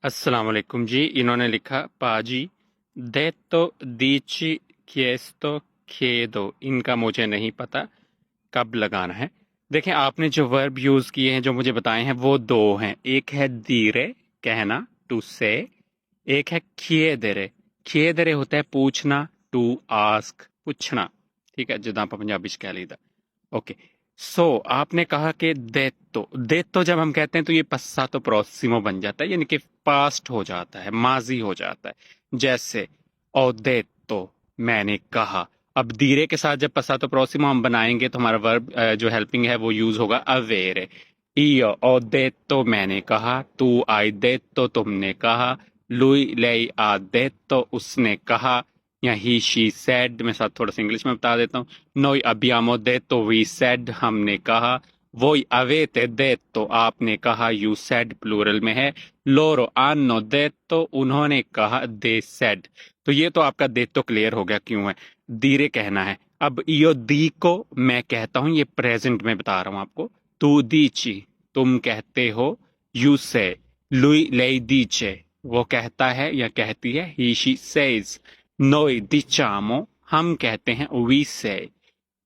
अस्सलाम वालेकुम जी। इन्होंने लिखा पाजी detto dici chiesto chiedo। इनका मुझे नहीं पता कब लगाना है। देखें, आपने जो वर्ब यूज किए हैं, जो मुझे बताए हैं, वो दो हैं। एक है dire कहना, टू से। एक है chiedere। chiedere होता है पूछना, टू आस्क पूछना। ठीक है, जिदा आप पंजाबी च कह लीदा। ओके। सो आपने कहा कि देतो जब हम कहते हैं तो ये पस्सा तो प्रोसिमो बन जाता है, यानी कि पास्ट हो जाता है, माजी हो जाता है। जैसे ओ देतो, मैंने कहा। अब दीरे के साथ जब पस्सा तो प्रोसिमो हम बनाएंगे तो हमारा वर्ब जो हेल्पिंग है वो यूज होगा अवेरे। io ho detto, मैंने कहा। तू आई detto, तुमने कहा। lui lei ha detto, उसने कहा। या ही शी सेड, मैं साथ थोड़ा सा इंग्लिश में बता देता हूँ। noi abbiamo detto, we said, हमने कहा। voi avete detto, आपने कहा। you said प्लूरल में है। loro hanno detto, उन्होंने कहा। they said। तो ये तो आपका detto क्लियर हो गया क्यों है। धीरे कहना है। अब io dico, मैं कहता हूँ, ये प्रेजेंट में बता रहा हूँ आपको। तू dici, तुम कहते हो। you say, lui lei dice, वो कहता है या कहती है। he she says। noi diciamo, हम कहते हैं। we say।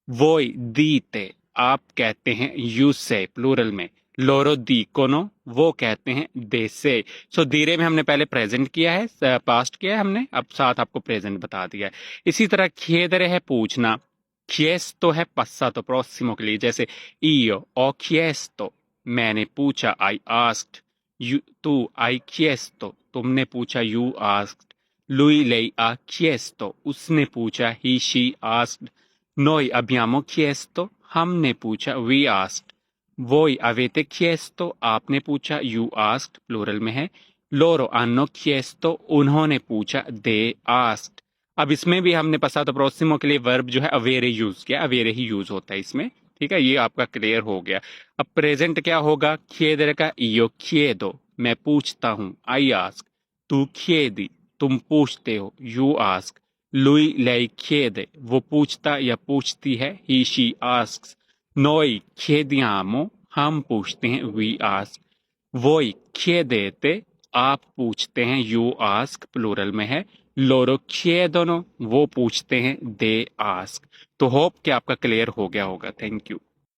voi dite, आप कहते हैं। you say प्लूरल में। loro dicono, वो कहते हैं। they say। सो धीरे में हमने पहले प्रेजेंट किया है, पास्ट किया है हमने, अब साथ आपको प्रेजेंट बता दिया है। इसी तरह chiedere है पूछना। chiesto है passato prossimo के लिए, जैसे io ho chiesto, मैंने पूछा। I asked। तू आई chiesto, तुमने पूछा। you asked। lui lei ha chiesto, उसने पूछा। he she asked। noi abbiamo chiesto, हमने पूछा। we asked। voi avete chiesto, आपने पूछा। you asked प्लूरल में है। loro hanno chiesto, उन्होंने पूछा। they asked। अब इसमें भी हमने passato prossimo के लिए वर्ब जो है अवेरे यूज किया। अवेरे ही यूज होता है इसमें। ठीक है, ये आपका क्लियर हो गया। अब प्रेजेंट क्या होगा। chiedere का io chiedo, मैं पूछता हूँ। I ask। तू chiedi, तुम पूछते हो। You ask. lui lei chiede, वो पूछता या पूछती है। he she asks। noi chiediamo, हम पूछते हैं। we ask। voi chiedete, आप पूछते हैं। you ask प्लूरल में है। loro chiedono, वो पूछते हैं। they ask। तो होप कि आपका क्लियर हो गया होगा। Thank you.